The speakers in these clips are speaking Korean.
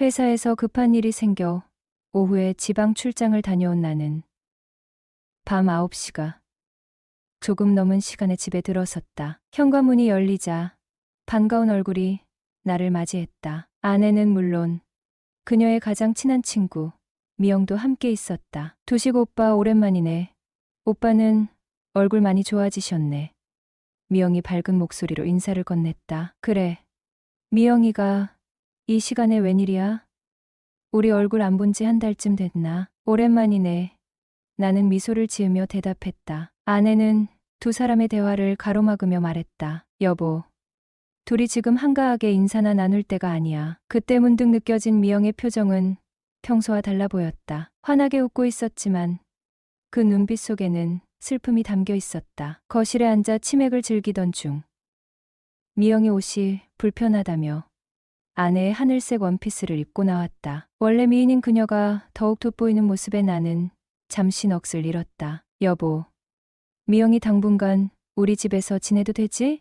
회사에서 급한 일이 생겨 오후에 지방 출장을 다녀온 나는 밤 9시가 조금 넘은 시간에 집에 들어섰다. 현관문이 열리자 반가운 얼굴이 나를 맞이했다. 아내는 물론 그녀의 가장 친한 친구 미영도 함께 있었다. 두식 오빠 오랜만이네. 오빠는 얼굴 많이 좋아지셨네. 미영이 밝은 목소리로 인사를 건넸다. 그래. 미영이가 이 시간에 웬일이야? 우리 얼굴 안 본지 한 달쯤 됐나? 오랜만이네. 나는 미소를 지으며 대답했다. 아내는 두 사람의 대화를 가로막으며 말했다. 여보, 둘이 지금 한가하게 인사나 나눌 때가 아니야. 그때 문득 느껴진 미영의 표정은 평소와 달라 보였다. 환하게 웃고 있었지만 그 눈빛 속에는 슬픔이 담겨 있었다. 거실에 앉아 치맥을 즐기던 중 미영이 옷이 불편하다며 아내의 하늘색 원피스를 입고 나왔다. 원래 미인인 그녀가 더욱 돋보이는 모습에 나는 잠시 넋을 잃었다. 여보, 미영이 당분간 우리 집에서 지내도 되지?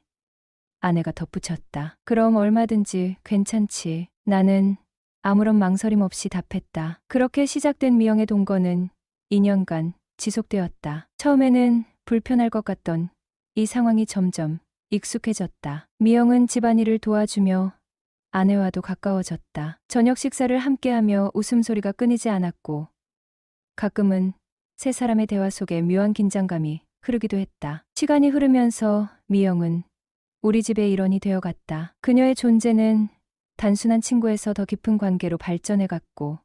아내가 덧붙였다. 그럼 얼마든지 괜찮지. 나는 아무런 망설임 없이 답했다. 그렇게 시작된 미영의 동거는 2년간 지속되었다. 처음에는 불편할 것 같던 이 상황이 점점 익숙해졌다. 미영은 집안일을 도와주며 아내와도 가까워졌다. 저녁 식사를 함께하며 웃음소리가 끊이지 않았고 가끔은 세 사람의 대화 속에 묘한 긴장감이 흐르기도 했다. 시간이 흐르면서 미영은 우리 집의 일원이 되어갔다. 그녀의 존재는 단순한 친구에서 더 깊은 관계로 발전해갔고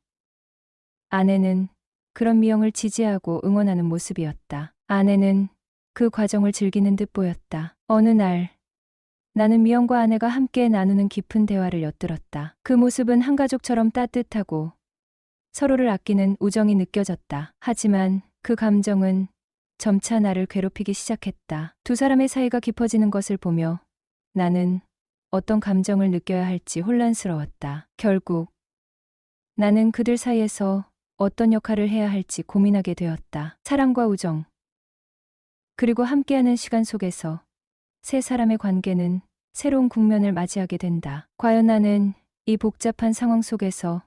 아내는 그런 미영을 지지하고 응원하는 모습이었다. 아내는 그 과정을 즐기는 듯 보였다. 어느 날 나는 미영과 아내가 함께 나누는 깊은 대화를 엿들었다. 그 모습은 한 가족처럼 따뜻하고 서로를 아끼는 우정이 느껴졌다. 하지만 그 감정은 점차 나를 괴롭히기 시작했다. 두 사람의 사이가 깊어지는 것을 보며 나는 어떤 감정을 느껴야 할지 혼란스러웠다. 결국 나는 그들 사이에서 어떤 역할을 해야 할지 고민하게 되었다. 사랑과 우정, 그리고 함께하는 시간 속에서 세 사람의 관계는 새로운 국면을 맞이하게 된다. 과연 나는 이 복잡한 상황 속에서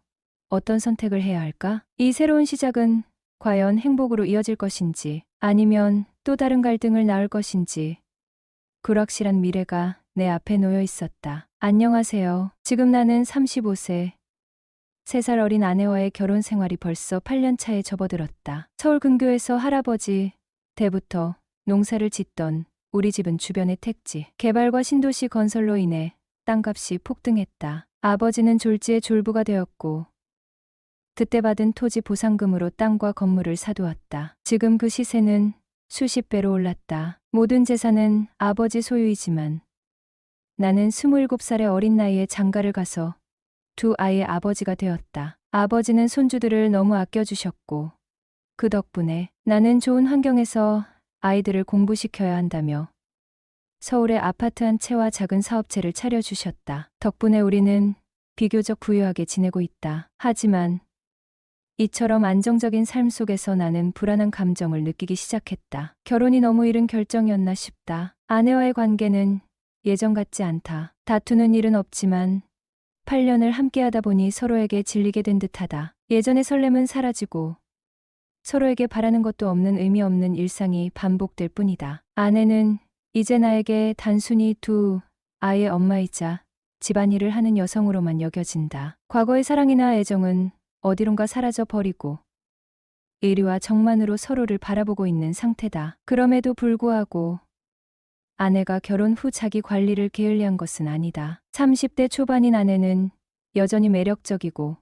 어떤 선택을 해야 할까? 이 새로운 시작은 과연 행복으로 이어질 것인지 아니면 또 다른 갈등을 낳을 것인지 불확실한 미래가 내 앞에 놓여 있었다. 안녕하세요. 지금 나는 35세. 3살 어린 아내와의 결혼 생활이 벌써 8년 차에 접어들었다. 서울 근교에서 할아버지 때부터 농사를 짓던 우리 집은 주변의 택지, 개발과 신도시 건설로 인해 땅값이 폭등했다. 아버지는 졸지에 졸부가 되었고 그때 받은 토지 보상금으로 땅과 건물을 사두었다. 지금 그 시세는 수십 배로 올랐다. 모든 재산은 아버지 소유이지만 나는 27살의 어린 나이에 장가를 가서 두 아이의 아버지가 되었다. 아버지는 손주들을 너무 아껴주셨고 그 덕분에 나는 좋은 환경에서 아이들을 공부시켜야 한다며 서울의 아파트 한 채와 작은 사업체를 차려주셨다. 덕분에 우리는 비교적 부유하게 지내고 있다. 하지만 이처럼 안정적인 삶 속에서 나는 불안한 감정을 느끼기 시작했다. 결혼이 너무 이른 결정이었나 싶다. 아내와의 관계는 예전 같지 않다. 다투는 일은 없지만 8년을 함께하다 보니 서로에게 질리게 된 듯하다. 예전의 설렘은 사라지고 서로에게 바라는 것도 없는 의미 없는 일상이 반복될 뿐이다. 아내는 이제 나에게 단순히 두 아이의 엄마이자 집안일을 하는 여성으로만 여겨진다. 과거의 사랑이나 애정은 어디론가 사라져 버리고 의리와 정만으로 서로를 바라보고 있는 상태다. 그럼에도 불구하고 아내가 결혼 후 자기 관리를 게을리한 것은 아니다. 30대 초반인 아내는 여전히 매력적이고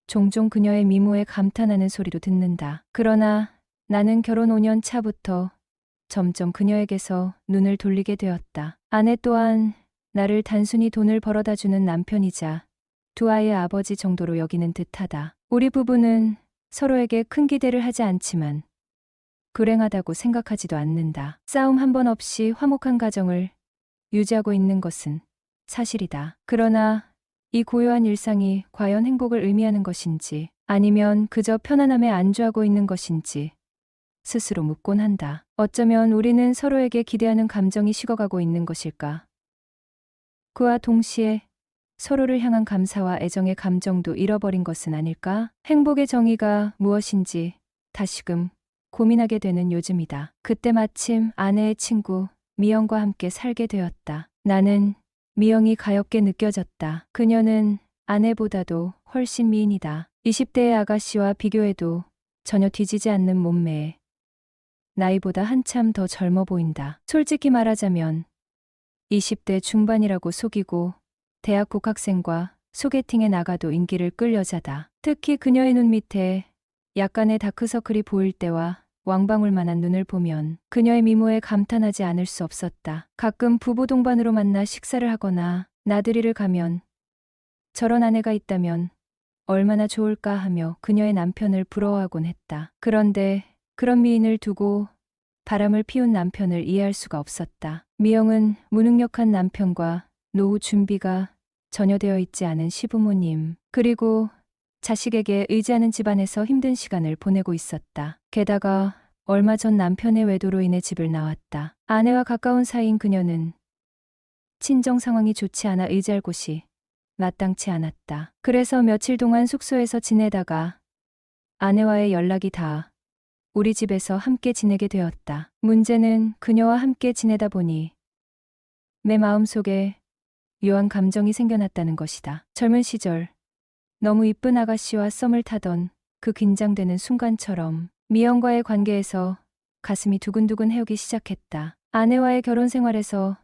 종종 그녀의 미모에 감탄하는 소리도 듣는다. 그러나 나는 결혼 5년 차부터 점점 그녀에게서 눈을 돌리게 되었다. 아내 또한 나를 단순히 돈을 벌어다 주는 남편이자 두 아이의 아버지 정도로 여기는 듯하다. 우리 부부는 서로에게 큰 기대를 하지 않지만 불행하다고 생각하지도 않는다. 싸움 한 번 없이 화목한 가정을 유지하고 있는 것은 사실이다. 그러나 이 고요한 일상이 과연 행복을 의미하는 것인지 아니면 그저 편안함에 안주하고 있는 것인지 스스로 묻곤 한다. 어쩌면 우리는 서로에게 기대하는 감정이 식어가고 있는 것일까? 그와 동시에 서로를 향한 감사와 애정의 감정도 잃어버린 것은 아닐까? 행복의 정의가 무엇인지 다시금 고민하게 되는 요즘이다. 그때 마침 아내의 친구 미영과 함께 살게 되었다. 나는 미영이 가엾게 느껴졌다. 그녀는 아내보다도 훨씬 미인이다. 20대의 아가씨와 비교해도 전혀 뒤지지 않는 몸매에 나이보다 한참 더 젊어 보인다. 솔직히 말하자면 20대 중반이라고 속이고 대학 국학생과 소개팅에 나가도 인기를 끌 여자다. 특히 그녀의 눈 밑에 약간의 다크서클이 보일 때와 왕방울만한 눈을 보면 그녀의 미모에 감탄하지 않을 수 없었다. 가끔 부부 동반으로 만나 식사를 하거나 나들이를 가면 저런 아내가 있다면 얼마나 좋을까 하며 그녀의 남편을 부러워하곤 했다. 그런데 그런 미인을 두고 바람을 피운 남편을 이해할 수가 없었다. 미영은 무능력한 남편과 노후 준비가 전혀 되어 있지 않은 시부모님, 그리고 자식에게 의지하는 집안에서 힘든 시간을 보내고 있었다. 게다가 얼마 전 남편의 외도로 인해 집을 나왔다. 아내와 가까운 사이인 그녀는 친정 상황이 좋지 않아 의지할 곳이 마땅치 않았다. 그래서 며칠 동안 숙소에서 지내다가 아내와의 연락이 닿아 우리 집에서 함께 지내게 되었다. 문제는 그녀와 함께 지내다 보니 내 마음속에 묘한 감정이 생겨났다는 것이다. 젊은 시절 너무 이쁜 아가씨와 썸을 타던 그 긴장되는 순간처럼 미영과의 관계에서 가슴이 두근두근 해오기 시작했다. 아내와의 결혼 생활에서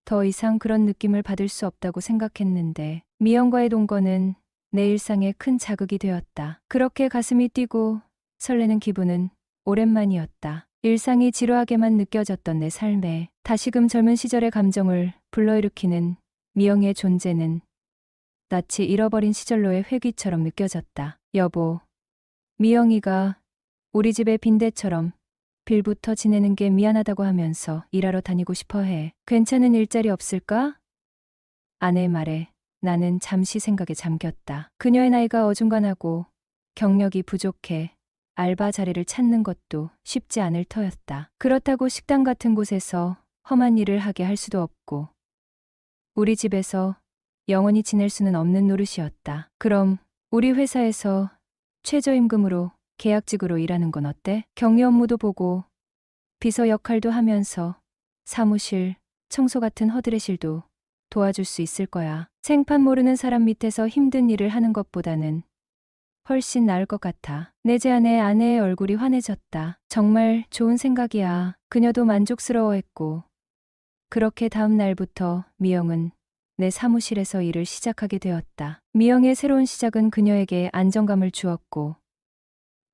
더 이상 그런 느낌을 받을 수 없다고 생각했는데 미영과의 동거는 내 일상에 큰 자극이 되었다. 그렇게 가슴이 뛰고 설레는 기분은 오랜만이었다. 일상이 지루하게만 느껴졌던 내 삶에 다시금 젊은 시절의 감정을 불러일으키는 미영의 존재는 낯이 잃어버린 시절로의 회귀처럼 느껴졌다. 여보, 미영이가 우리 집에 빈대처럼 빌부터 지내는 게 미안하다고 하면서 일하러 다니고 싶어 해. 괜찮은 일자리 없을까? 아내의 말에 나는 잠시 생각에 잠겼다. 그녀의 나이가 어중간하고 경력이 부족해 알바 자리를 찾는 것도 쉽지 않을 터였다. 그렇다고 식당 같은 곳에서 험한 일을 하게 할 수도 없고 우리 집에서 영원히 지낼 수는 없는 노릇이었다. 그럼 우리 회사에서 최저임금으로 계약직으로 일하는 건 어때? 격리 업무도 보고 비서 역할도 하면서 사무실, 청소 같은 허드렛 일도 도와줄 수 있을 거야. 생판 모르는 사람 밑에서 힘든 일을 하는 것보다는 훨씬 나을 것 같아. 내 제안에 아내의 얼굴이 환해졌다. 정말 좋은 생각이야. 그녀도 만족스러워했고 그렇게 다음 날부터 미영은 내 사무실에서 일을 시작하게 되었다. 미영의 새로운 시작은 그녀에게 안정감을 주었고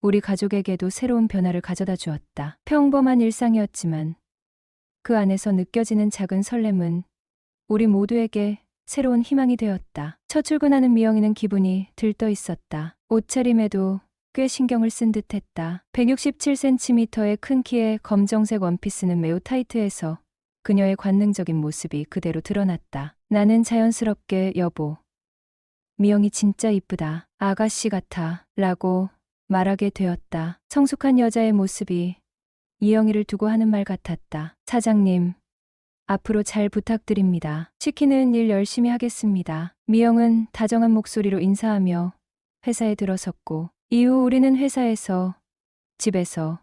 우리 가족에게도 새로운 변화를 가져다 주었다. 평범한 일상이었지만 그 안에서 느껴지는 작은 설렘은 우리 모두에게 새로운 희망이 되었다. 첫 출근하는 미영이는 기분이 들떠 있었다. 옷차림에도 꽤 신경을 쓴 듯했다. 167cm의 큰 키에 검정색 원피스는 매우 타이트해서 그녀의 관능적인 모습이 그대로 드러났다. 나는 자연스럽게 여보, 미영이 진짜 이쁘다. 아가씨 같아. 라고 말하게 되었다. 성숙한 여자의 모습이 이영희를 두고 하는 말 같았다. 사장님, 앞으로 잘 부탁드립니다. 시키는 일 열심히 하겠습니다. 미영은 다정한 목소리로 인사하며 회사에 들어섰고 이후 우리는 회사에서, 집에서,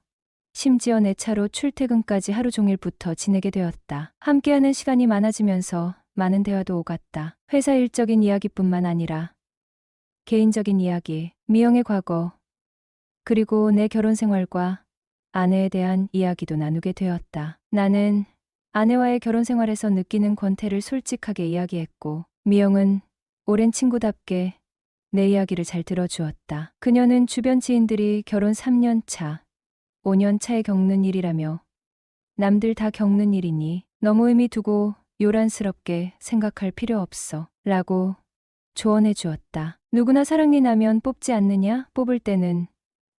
심지어 내 차로 출퇴근까지 하루 종일 붙어 지내게 되었다. 함께하는 시간이 많아지면서 많은 대화도 오갔다. 회사 일적인 이야기뿐만 아니라 개인적인 이야기, 미영의 과거, 그리고 내 결혼 생활과 아내에 대한 이야기도 나누게 되었다. 나는 아내와의 결혼 생활에서 느끼는 권태를 솔직하게 이야기했고 미영은 오랜 친구답게 내 이야기를 잘 들어주었다. 그녀는 주변 지인들이 결혼 3년 차, 5년 차에 겪는 일이라며 남들 다 겪는 일이니 너무 의미 두고 요란스럽게 생각할 필요 없어 라고 조언해 주었다. 누구나 사랑니 나면 뽑지 않느냐? 뽑을 때는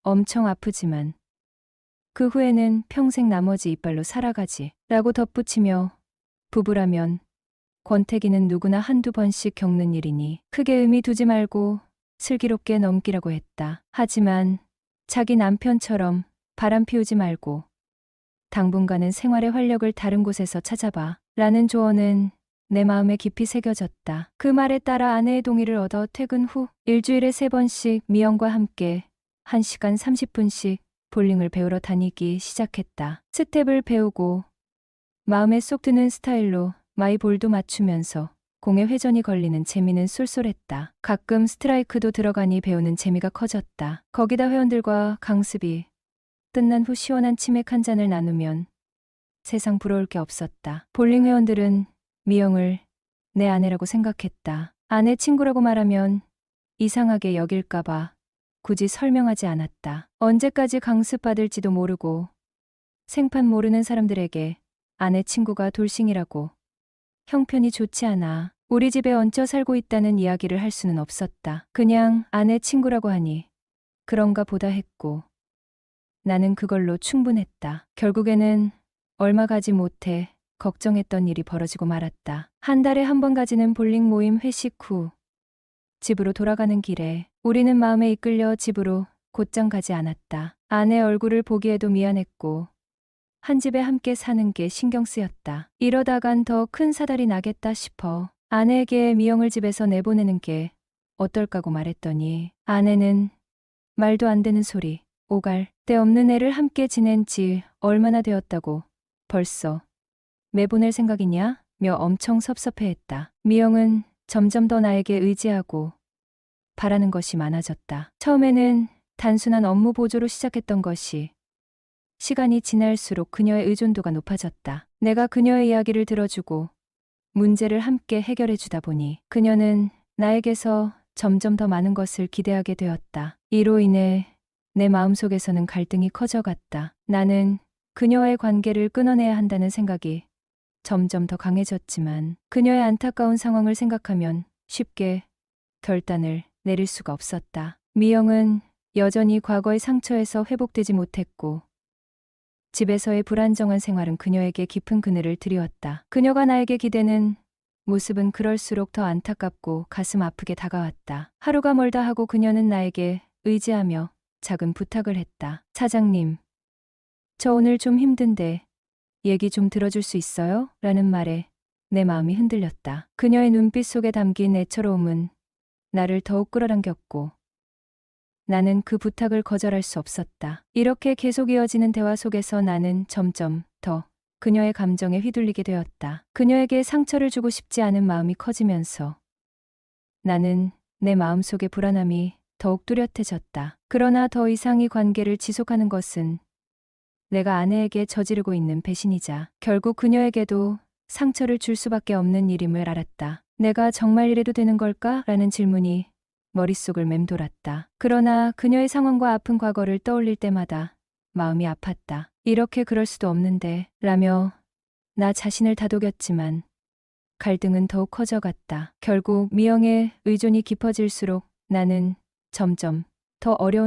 엄청 아프지만 그 후에는 평생 나머지 이빨로 살아가지 라고 덧붙이며 부부라면 권태기는 누구나 한두 번씩 겪는 일이니 크게 의미 두지 말고 슬기롭게 넘기라고 했다. 하지만 자기 남편처럼 바람 피우지 말고 당분간은 생활의 활력을 다른 곳에서 찾아봐 라는 조언은 내 마음에 깊이 새겨졌다. 그 말에 따라 아내의 동의를 얻어 퇴근 후 일주일에 3번씩 미영과 함께 1시간 30분씩 볼링을 배우러 다니기 시작했다. 스텝을 배우고 마음에 쏙 드는 스타일로 마이볼도 맞추면서 공에 회전이 걸리는 재미는 쏠쏠했다. 가끔 스트라이크도 들어가니 배우는 재미가 커졌다. 거기다 회원들과 강습이 끝난 후 시원한 치맥 한 잔을 나누면 세상 부러울 게 없었다. 볼링 회원들은 미영을 내 아내라고 생각했다. 아내 친구라고 말하면 이상하게 여길까봐 굳이 설명하지 않았다. 언제까지 강습받을지도 모르고 생판 모르는 사람들에게 아내 친구가 돌싱이라고 형편이 좋지 않아 우리 집에 얹혀 살고 있다는 이야기를 할 수는 없었다. 그냥 아내 친구라고 하니 그런가 보다 했고 나는 그걸로 충분했다. 결국에는 얼마 가지 못해 걱정했던 일이 벌어지고 말았다. 한 달에 한 번 가지는 볼링 모임 회식 후 집으로 돌아가는 길에 우리는 마음에 이끌려 집으로 곧장 가지 않았다. 아내 얼굴을 보기에도 미안했고 한 집에 함께 사는 게 신경 쓰였다. 이러다간 더 큰 사달이 나겠다 싶어 아내에게 미영을 집에서 내보내는 게 어떨까고 말했더니 아내는 말도 안 되는 소리, 오갈 데 없는 애를 함께 지낸 지 얼마나 되었다고 벌써 내보낼 생각이냐? 며 엄청 섭섭해했다. 미영은 점점 더 나에게 의지하고 바라는 것이 많아졌다. 처음에는 단순한 업무 보조로 시작했던 것이 시간이 지날수록 그녀의 의존도가 높아졌다. 내가 그녀의 이야기를 들어주고 문제를 함께 해결해 주다 보니 그녀는 나에게서 점점 더 많은 것을 기대하게 되었다. 이로 인해 내 마음속에서는 갈등이 커져갔다. 나는 그녀와의 관계를 끊어내야 한다는 생각이 점점 더 강해졌지만 그녀의 안타까운 상황을 생각하면 쉽게 결단을 내릴 수가 없었다. 미영은 여전히 과거의 상처에서 회복되지 못했고 집에서의 불안정한 생활은 그녀에게 깊은 그늘을 들이웠다. 그녀가 나에게 기대는 모습은 그럴수록 더 안타깝고 가슴 아프게 다가왔다. 하루가 멀다 하고 그녀는 나에게 의지하며 작은 부탁을 했다. 사장님, 저 오늘 좀 힘든데 얘기 좀 들어줄 수 있어요? 라는 말에 내 마음이 흔들렸다. 그녀의 눈빛 속에 담긴 애처로움은 나를 더욱 끌어당겼고 나는 그 부탁을 거절할 수 없었다. 이렇게 계속 이어지는 대화 속에서 나는 점점 더 그녀의 감정에 휘둘리게 되었다. 그녀에게 상처를 주고 싶지 않은 마음이 커지면서 나는 내 마음속의 불안함이 더욱 뚜렷해졌다. 그러나 더 이상 이 관계를 지속하는 것은 내가 아내에게 저지르고 있는 배신이자 결국 그녀에게도 상처를 줄 수밖에 없는 일임을 알았다. 내가 정말 이래도 되는 걸까? 라는 질문이 머릿속을 맴돌았다. 그러나 그녀의 상황과 아픈 과거를 떠올릴 때마다 마음이 아팠다. 이렇게 그럴 수도 없는데 라며 나 자신을 다독였지만 갈등은 더욱 커져갔다. 결국 미영의 의존이 깊어질수록 나는 점점 더 어려운